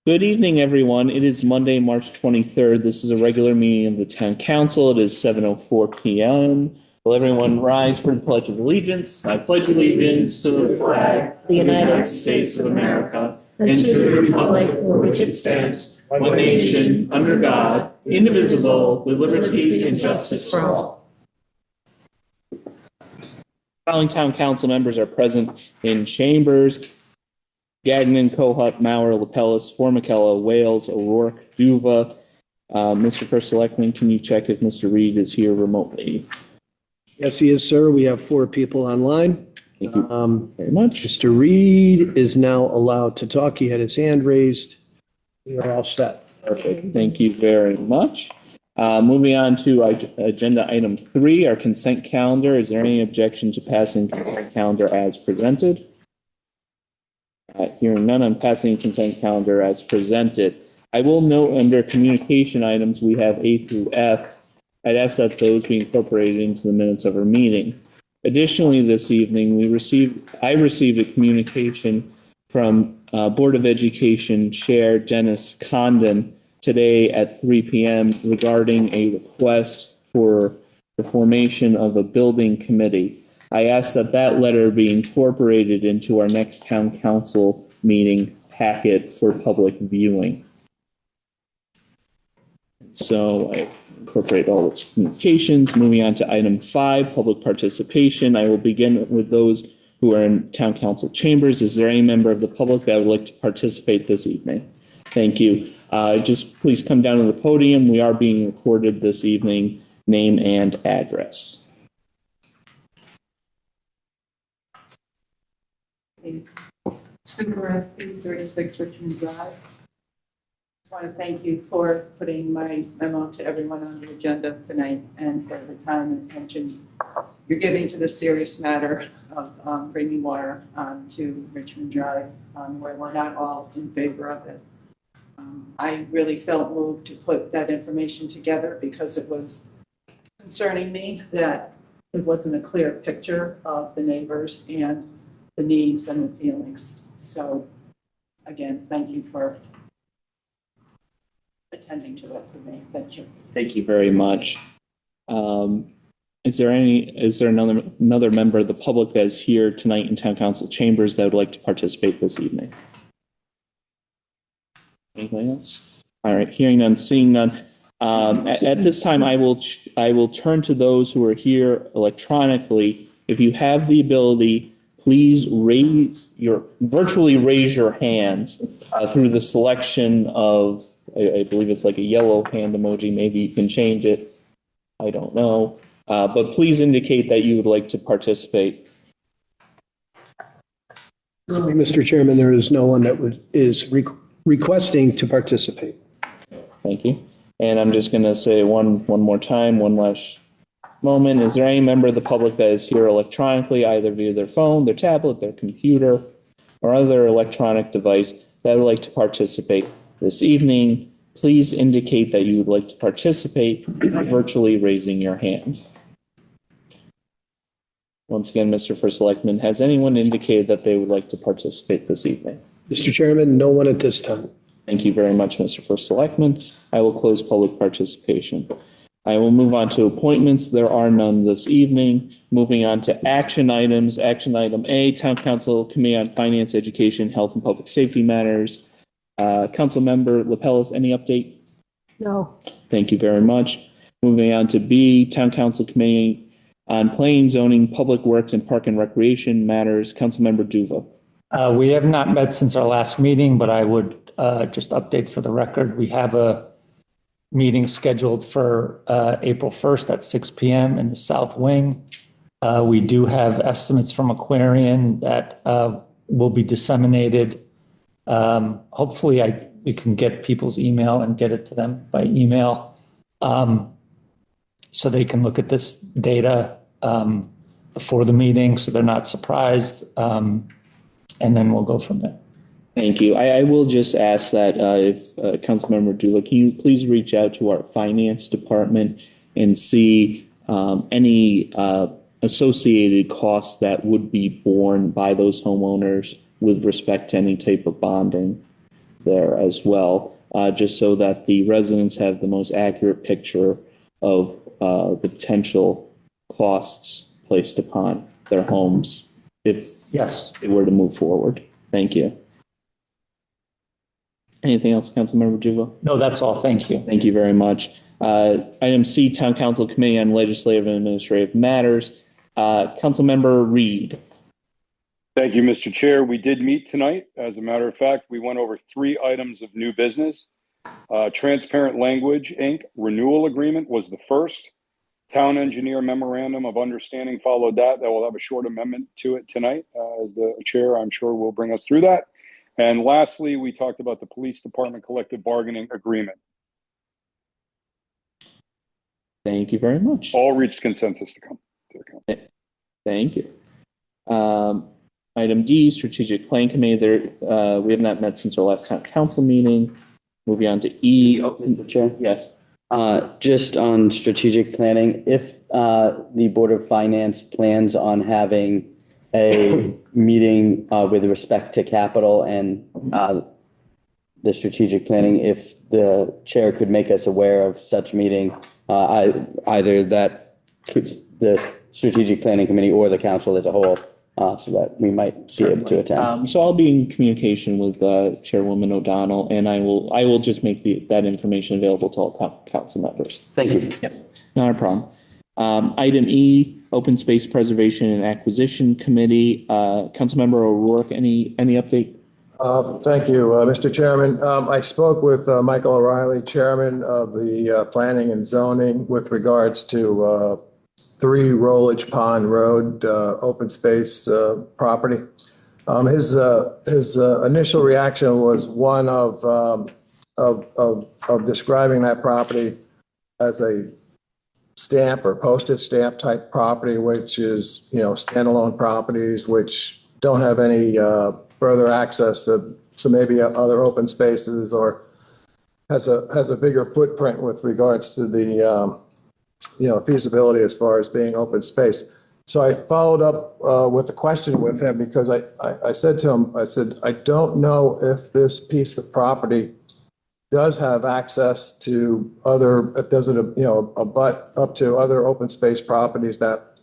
Good evening, everyone. It is Monday, March 23rd. This is a regular meeting of the Town Council. It is 7:04 p.m. Will everyone rise for the Pledge of Allegiance? I pledge allegiance to the flag of the United States of America and to the republic for which it stands, one nation, under God, indivisible, with liberty and justice for all. Following Town Council members are present in chambers: Gagnon, Kohut, Maurer, Lapellis, Formicella, Wales, O'Rourke, Duva. Mr. First Selectman, can you check if Mr. Reed is here remotely? Yes, he is, sir. We have 4 people online. Thank you very much. Mr. Reed is now allowed to talk. He had his hand raised. We are all set. Perfect. Thank you very much. Moving on to agenda item 3, our consent calendar. Is there any objection to passing consent calendar as presented? Hearing none, I'm passing consent calendar as presented. I will note under communication items, we have A through F. I'd ask that those be incorporated into the minutes of our meeting. Additionally, this evening, I received a communication from Board of Education Chair Dennis Condon today at 3 p.m. regarding a request for the formation of a building committee. I ask that that letter be incorporated into our next town council meeting packet for public viewing. So I incorporate all its communications. Moving on to item 5, public participation. I will begin with those who are in town council chambers. Is there any member of the public that would like to participate this evening? Thank you. Just please come down to the podium. We are being recorded this evening. Name and address. Super SD 36 Richmond Drive. I want to thank you for putting my memo to everyone on the agenda tonight and for the time and attention you're giving to the serious matter of bringing water to Richmond Drive, where we're not all in favor of it. I really felt moved to put that information together because it was concerning me that it wasn't a clear picture of the neighbors and the needs and the feelings. So again, thank you for attending to it for me. Thank you. Thank you very much. Is there another member of the public that is here tonight in town council chambers that would like to participate this evening? Anything else? All right, hearing none, seeing none. At this time, I will turn to those who are here electronically. If you have the ability, please virtually raise your hand through the selection of, I believe it's like a yellow hand emoji. Maybe you can change it. I don't know. But please indicate that you would like to participate. Mr. Chairman, there is no one that is requesting to participate. Thank you. And I'm just going to say one more time, one last moment. Is there any member of the public that is here electronically, either via their phone, their tablet, their computer, or other electronic device that would like to participate this evening? Please indicate that you would like to participate by virtually raising your hand. Once again, Mr. First Selectman, has anyone indicated that they would like to participate this evening? Mr. Chairman, no one at this time. Thank you very much, Mr. First Selectman. I will close public participation. I will move on to appointments. There are none this evening. Moving on to action items. Action item A, Town Council Committee on Finance, Education, Health, and Public Safety Matters. Council Member Lapellis, any update? No. Thank you very much. Moving on to B, Town Council Committee on Planning, Zoning, Public Works, and Park and Recreation Matters. Councilmember Duva. We have not met since our last meeting, but I would just update for the record. We have a meeting scheduled for April 1st at 6 p.m. in the South Wing. We do have estimates from Aquarian that will be disseminated. Hopefully we can get people's email and get it to them by email so they can look at this data before the meeting so they're not surprised. And then we'll go from there. Thank you. I will just ask that if Councilmember Dula, can you please reach out to our finance department and see any associated costs that would be borne by those homeowners with respect to any type of bonding. there as well, just so that the residents have the most accurate picture of the potential costs placed upon their homes if Yes. they were to move forward. Thank you. Anything else, Councilmember Juvo? No, that's all. Thank you. Thank you very much. Item C, Town Council Committee on Legislative and Administrative Matters. Councilmember Reed. Thank you, Mr. Chair. We did meet tonight. As a matter of fact, we went over 3 items of new business. Transparent Language, Inc. renewal agreement was the first. Town Engineer Memorandum of Understanding followed that. That will have a short amendment to it tonight. As the chair, I'm sure will bring us through that. And lastly, we talked about the Police Department Collective Bargaining Agreement. Thank you very much. All reached consensus to come to the council. Thank you. Item D, Strategic Plan Committee. There, we have not met since our last town council meeting. Moving on to E. Mr. Chair? Yes. Just on strategic planning, if the Board of Finance plans on having a meeting with respect to capital and the strategic planning, if the chair could make us aware of such meeting, either that the strategic planning committee or the council as a whole, so that we might be able to attend. So I'll be in communication with Chairwoman O'Donnell, and I will just make that information available to all town council members. Thank you. Yep, not a problem. Item E, Open Space Preservation and Acquisition Committee. Councilmember O'Rourke, any update? Thank you, Mr. Chairman. I spoke with Michael O'Reilly, Chairman of the Planning and Zoning, with regards to 3 Rollage Pond Road open space property. His initial reaction was one of describing that property as a stamp or postage stamp type property, which is, standalone properties which don't have any further access to maybe other open spaces, or has a bigger footprint with regards to the feasibility as far as being open space. So I followed up with a question with him, because I said to him, I don't know if this piece of property does have access to other, does it, abut up to other open space properties that,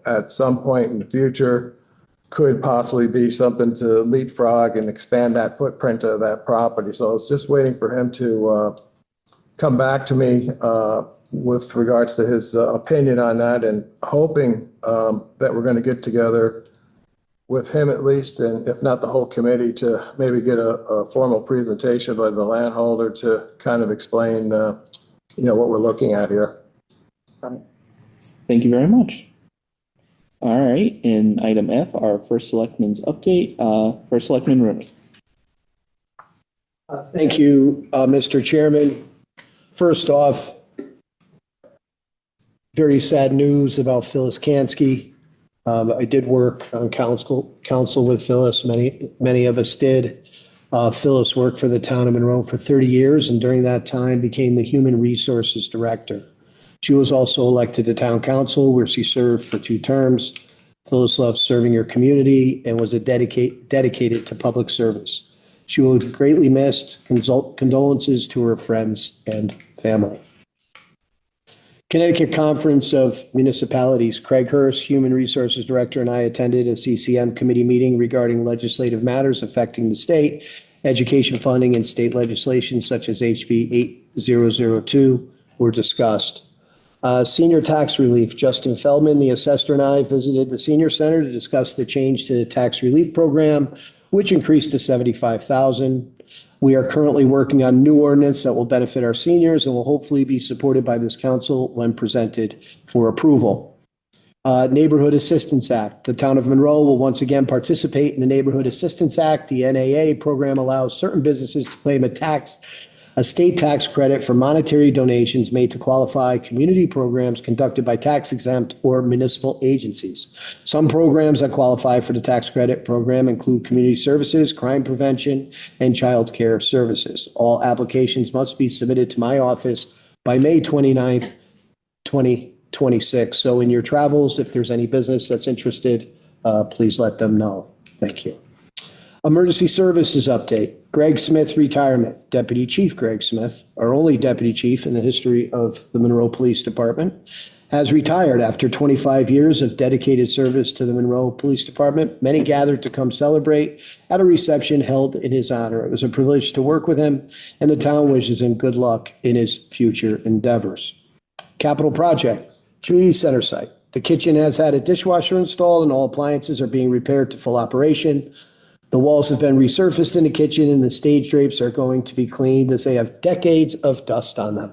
at some point in the future could possibly be something to leapfrog and expand that footprint of that property. So I was just waiting for him to come back to me with regards to his opinion on that, and hoping that we're going to get together with him at least, and if not the whole committee, to maybe get a formal presentation by the landholder to kind of explain, what we're looking at here. Thank you very much. All right, in item F, our First Selectman's update. First Selectman Rooney. Thank you, Mr. Chairman. First off, very sad news about Phyllis Kansky. I did work on council with Phyllis. Many of us did. Phyllis worked for the town of Monroe for 30 years, and during that time became the Human Resources Director. She was also elected to town council, where she served for 2 terms. Phyllis loved serving her community and was dedicated to public service. She will be greatly missed. Condolences to her friends and family. Connecticut Conference of Municipalities. Craig Hurst, Human Resources Director, and I attended a CCM committee meeting regarding legislative matters affecting the state, education funding, and state legislation such as HB 8002 were discussed. Senior tax relief. Justin Feldman, the assessor, and I visited the senior center to discuss the change to the tax relief program, which increased to $75,000. We are currently working on new ordinance that will benefit our seniors and will hopefully be supported by this council when presented for approval. Neighborhood Assistance Act. The town of Monroe will once again participate in the Neighborhood Assistance Act. The NAA program allows certain businesses to claim a state tax credit for monetary donations made to qualify community programs conducted by tax-exempt or municipal agencies. Some programs that qualify for the tax credit program include community services, crime prevention, and child care services. All applications must be submitted to my office by May 29th, 2026. So in your travels, if there's any business that's interested, please let them know. Thank you. Emergency Services update. Greg Smith retirement. Deputy Chief Greg Smith, our only deputy chief in the history of the Monroe Police Department, has retired after 25 years of dedicated service to the Monroe Police Department. Many gathered to come celebrate at a reception held in his honor. It was a privilege to work with him, and the town wishes him good luck in his future endeavors. Capital project, community center site. The kitchen has had a dishwasher installed and all appliances are being repaired to full operation. The walls have been resurfaced in the kitchen and the stage drapes are going to be cleaned as they have decades of dust on them.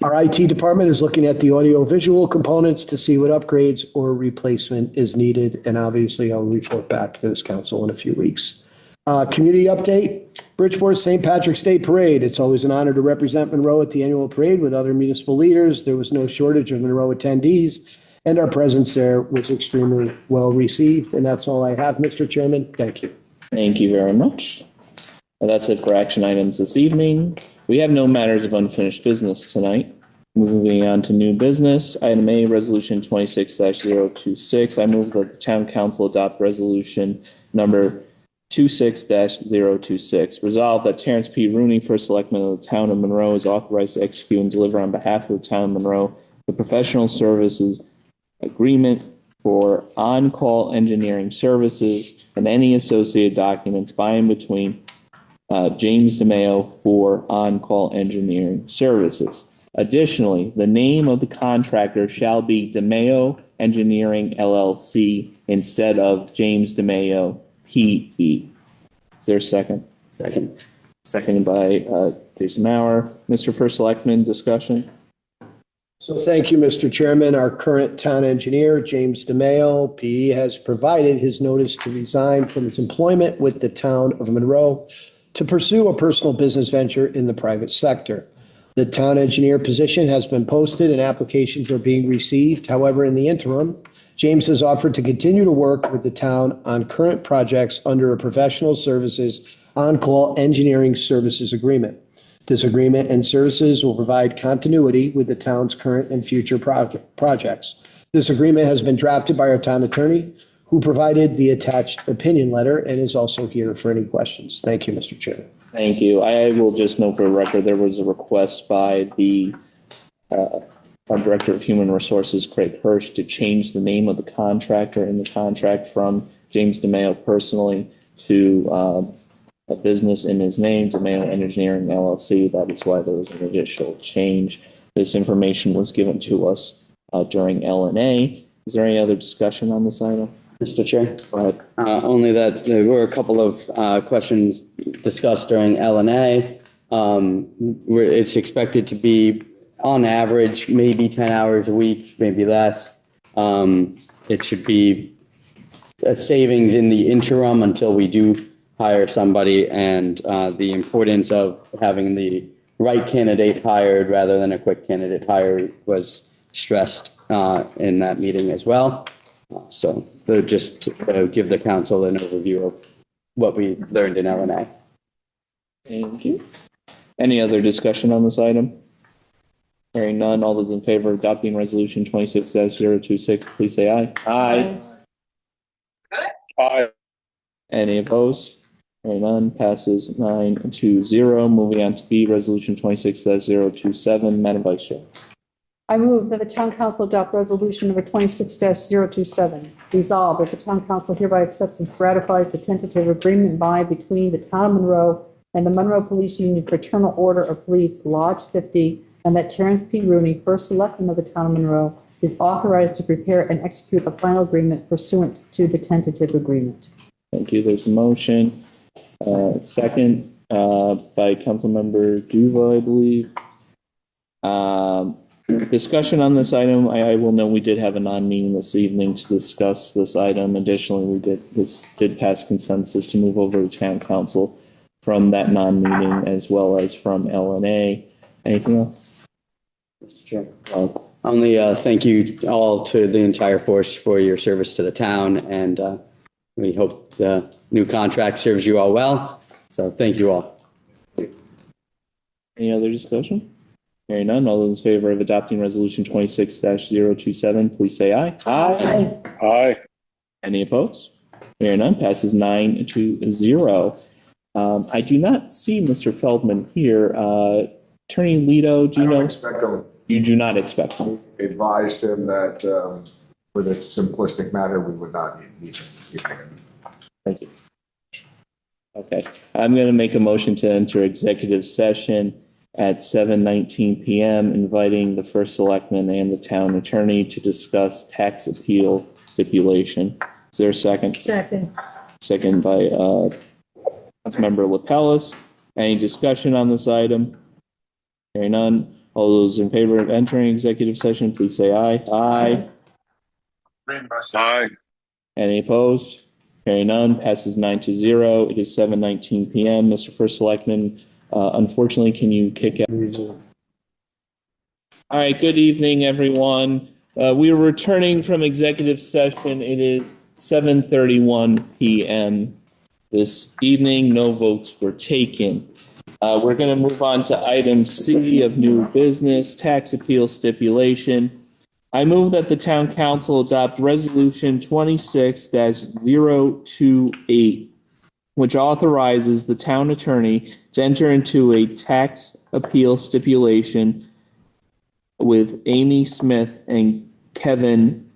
Our IT department is looking at the audio-visual components to see what upgrades or replacement is needed, and obviously I'll report back to this council in a few weeks. Community update, Bridgeport St. Patrick's Day Parade. It's always an honor to represent Monroe at the annual parade with other municipal leaders. There was no shortage of Monroe attendees, and our presence there was extremely well received. And that's all I have, Mr. Chairman. Thank you. Thank you very much. Well, that's it for action items this evening. We have no matters of unfinished business tonight. Moving on to new business, item A, resolution 26-026. I move that the town council adopt resolution number 26-026. Resolved that Terrence P. Rooney, first selectman of the town of Monroe, is authorized to execute and deliver on behalf of the town of Monroe the professional services agreement for on-call engineering services and any associated documents by and between James DeMayo for on-call engineering services. Additionally, the name of the contractor shall be DeMayo Engineering LLC instead of James DeMayo PE. Is there a second? Second. Seconded by Jason Mauer. Mr. First Selectman, discussion? So thank you, Mr. Chairman. Our current town engineer, James DeMayo, PE, has provided his notice to resign from his employment with the town of Monroe to pursue a personal business venture in the private sector. The town engineer position has been posted and applications are being received. However, in the interim, James has offered to continue to work with the town on current projects under a professional services on-call engineering services agreement. This agreement and services will provide continuity with the town's current and future projects. This agreement has been drafted by our town attorney, who provided the attached opinion letter and is also here for any questions. Thank you, Mr. Chairman. Thank you. I will just note for the record, there was a request by the our Director of Human Resources, Craig Hirsch, to change the name of the contractor in the contract from James DeMayo personally to a business in his name, DeMayo Engineering LLC. That is why there was an additional change. This information was given to us during LNA. Is there any other discussion on this item? Mr. Chair? Go ahead. Only that there were a couple of questions discussed during LNA. Where it's expected to be, on average, maybe 10 hours a week, maybe less. It should be a savings in the interim until we do hire somebody, and the importance of having the right candidate hired rather than a quick candidate hired was stressed in that meeting as well. So just to give the council an overview of what we learned in LNA. Thank you. Any other discussion on this item? Hearing none, all those in favor of adopting resolution 26-026, please say aye. Aye. Aye. Any opposed? Hearing none, passes 9-0. Moving on to B, resolution 26-027, Madam Vice Chair. I move that the town council adopt resolution number 26-027. Resolved that the town council hereby accepts and ratifies the tentative agreement by between the town of Monroe and the Monroe Police Union Fraternal Order of Police Lodge 50, and that Terrence P. Rooney, first selectman of the town of Monroe, is authorized to prepare and execute a final agreement pursuant to the tentative agreement. Thank you. There's a motion. Second by Councilmember Duva, I believe. Discussion on this item. I will note we did have a non-meeting this evening to discuss this item. Additionally, we did pass consensus to move over to town council from that non-meeting as well as from LNA. Anything else? Mr. Chair. Only thank you all to the entire force for your service to the town, and we hope the new contract serves you all well. So thank you all. Any other discussion? Hearing none, all those in favor of adopting resolution 26-027, please say aye. Aye. Aye. Any opposed? Hearing none, passes 9-0. I do not see Mr. Feldman here. Attorney Lito, do I you don't know? expect them, You do not expect him. advised him that with a simplistic matter, we would not need him. Thank you. Okay, I'm going to make a motion to enter executive session at 7:19 PM, inviting the first selectman and the town attorney to discuss tax appeal stipulation. Is there a second? Second. Second by Councilmember Lapellis. Any discussion on this item? Hearing none. All those in favor of entering executive session, please say aye. Aye. Aye. Any opposed? Hearing none, passes 9-0. It is 7:19 PM. Mr. First Selectman, unfortunately, can you kick out? All right, good evening, everyone. We are returning from executive session. It is 7:31 PM this evening. No votes were taken. We're going to move on to item C of new business, tax appeal stipulation. I move that the town council adopt resolution 26-028, which authorizes the town attorney to enter into a tax appeal stipulation with Amy Smith and Kevin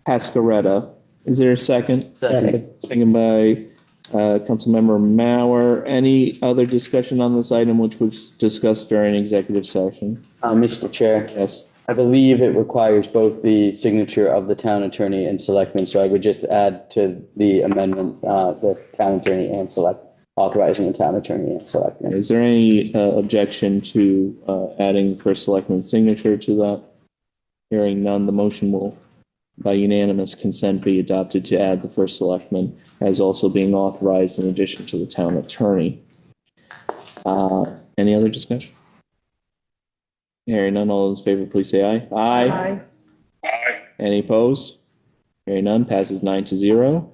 Pascaretta. Is there a second? Second. Second by Councilmember Mauer. Any other discussion on this item which was discussed during executive session? Mr. Chair, Yes. I believe it requires both the signature of the town attorney and selectman, so I would just add to the amendment, the town attorney and authorizing the town attorney and selectman. Is there any objection to adding first selectman's signature to that? Hearing none, the motion will, by unanimous consent, be adopted to add the first selectman as also being authorized in addition to the town attorney. Any other discussion? Hearing none, all those in favor, please say aye. Aye. Aye. Any opposed? Hearing none, passes 9-0.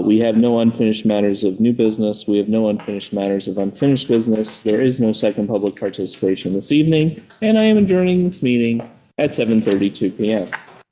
We have no unfinished matters of new business. We have no unfinished matters of unfinished business. There is no second public participation this evening, and I am adjourning this meeting at 7:32 PM.